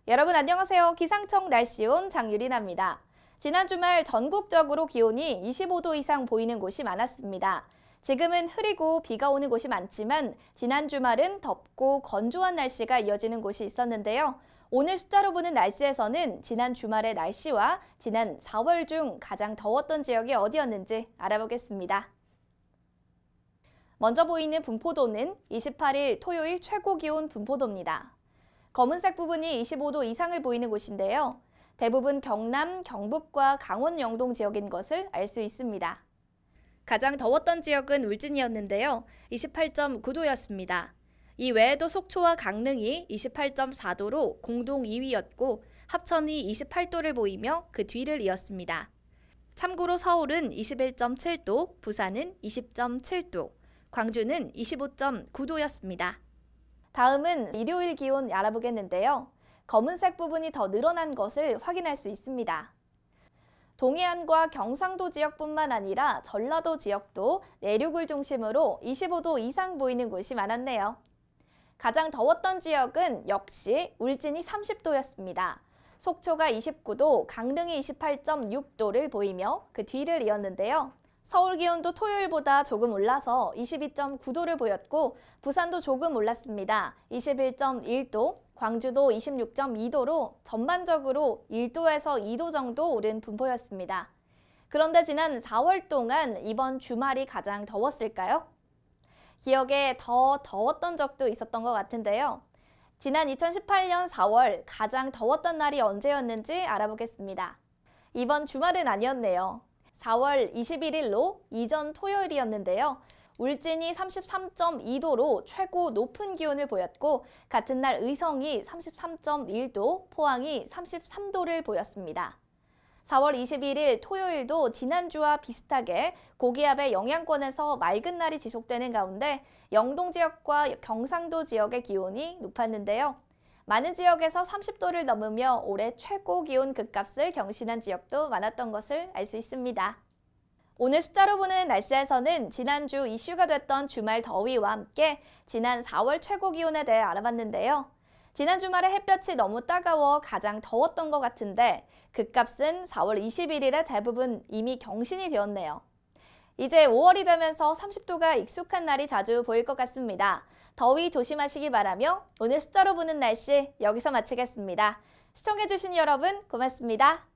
여러분 안녕하세요. 기상청 날씨온 장유린입니다. 지난 주말 전국적으로 기온이 25도 이상 보이는 곳이 많았습니다. 지금은 흐리고 비가 오는 곳이 많지만 지난 주말은 덥고 건조한 날씨가 이어지는 곳이 있었는데요. 오늘 숫자로 보는 날씨에서는 지난 주말의 날씨와 지난 4월 중 가장 더웠던 지역이 어디였는지 알아보겠습니다. 먼저 보이는 분포도는 28일 토요일 최고 기온 분포도입니다. 검은색 부분이 25도 이상을 보이는 곳인데요. 대부분 경남, 경북과 강원 영동 지역인 것을 알 수 있습니다. 가장 더웠던 지역은 울진이었는데요. 28.9도였습니다. 이 외에도 속초와 강릉이 28.4도로 공동 2위였고 합천이 28도를 보이며 그 뒤를 이었습니다. 참고로 서울은 21.7도, 부산은 20.7도, 광주는 25.9도였습니다. 다음은 일요일 기온 알아보겠는데요. 검은색 부분이 더 늘어난 것을 확인할 수 있습니다. 동해안과 경상도 지역뿐만 아니라 전라도 지역도 내륙을 중심으로 25도 이상 보이는 곳이 많았네요. 가장 더웠던 지역은 역시 울진이 30도였습니다. 속초가 29도, 강릉이 28.6도를 보이며 그 뒤를 이었는데요. 서울 기온도 토요일보다 조금 올라서 22.9도를 보였고 부산도 조금 올랐습니다. 21.1도, 광주도 26.2도로 전반적으로 1도에서 2도 정도 오른 분포였습니다. 그런데 지난 4월 동안 이번 주말이 가장 더웠을까요? 기억에 더 더웠던 적도 있었던 것 같은데요. 지난 2018년 4월 가장 더웠던 날이 언제였는지 알아보겠습니다. 이번 주말은 아니었네요. 4월 21일로 이전 토요일이었는데요. 울진이 33.2도로 최고 높은 기온을 보였고 같은 날 의성이 33.1도, 포항이 33도를 보였습니다. 4월 21일 토요일도 지난주와 비슷하게 고기압의 영향권에서 맑은 날이 지속되는 가운데 영동 지역과 경상도 지역의 기온이 높았는데요. 많은 지역에서 30도를 넘으며 올해 최고 기온 급값을 경신한 지역도 많았던 것을 알 수 있습니다. 오늘 숫자로 보는 날씨에서는 지난주 이슈가 됐던 주말 더위와 함께 지난 4월 최고 기온에 대해 알아봤는데요. 지난 주말에 햇볕이 너무 따가워 가장 더웠던 것 같은데 급값은 4월 21일에 대부분 이미 경신이 되었네요. 이제 5월이 되면서 30도가 익숙한 날이 자주 보일 것 같습니다. 더위 조심하시기 바라며 오늘 숫자로 보는 날씨 여기서 마치겠습니다. 시청해주신 여러분 고맙습니다.